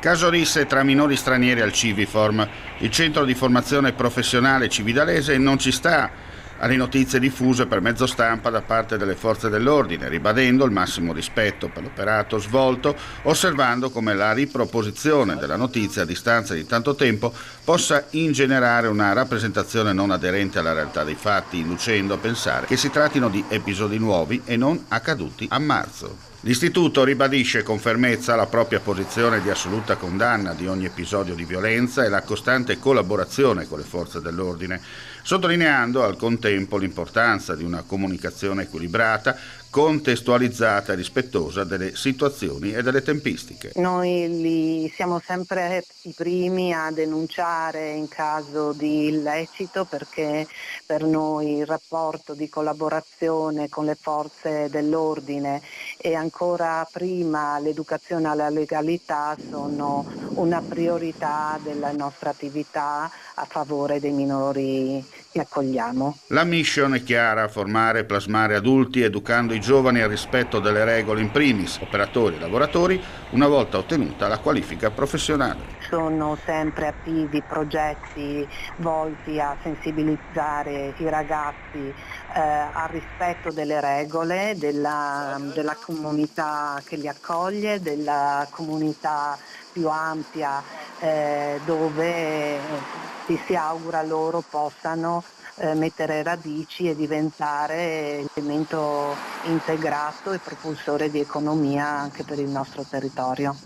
Caso risse tra minori stranieri al Civiform. Il centro di formazione professionale cividalese non ci sta alle notizie diffuse per mezzo stampa da parte delle forze dell'ordine, ribadendo il massimo rispetto per l'operato svolto, osservando come la riproposizione della notizia a distanza di tanto tempo possa ingenerare una rappresentazione non aderente alla realtà dei fatti, inducendo a pensare che si trattino di episodi nuovi e non accaduti a marzo. L'Istituto ribadisce con fermezza la propria posizione di assoluta condanna di ogni episodio di violenza e la costante collaborazione con le forze dell'ordine, sottolineando al contempo l'importanza di una comunicazione equilibrata, contestualizzata e rispettosa delle situazioni e delle tempistiche. Noi siamo sempre i primi a denunciare in caso di illecito, perché per noi il rapporto di collaborazione con le forze dell'ordine e ancora prima l'educazione alla legalità sono una priorità della nostra attività a favore dei minori che accogliamo. La mission è chiara: formare e plasmare adulti educando i giovani al rispetto delle regole in primis, operatori e lavoratori, una volta ottenuta la qualifica professionale. Sono sempre attivi progetti volti a sensibilizzare i ragazzi al rispetto delle regole, della comunità che li accoglie, della comunità più ampia dove si augura loro possano mettere radici e diventare elemento integrato e propulsore di economia anche per il nostro territorio.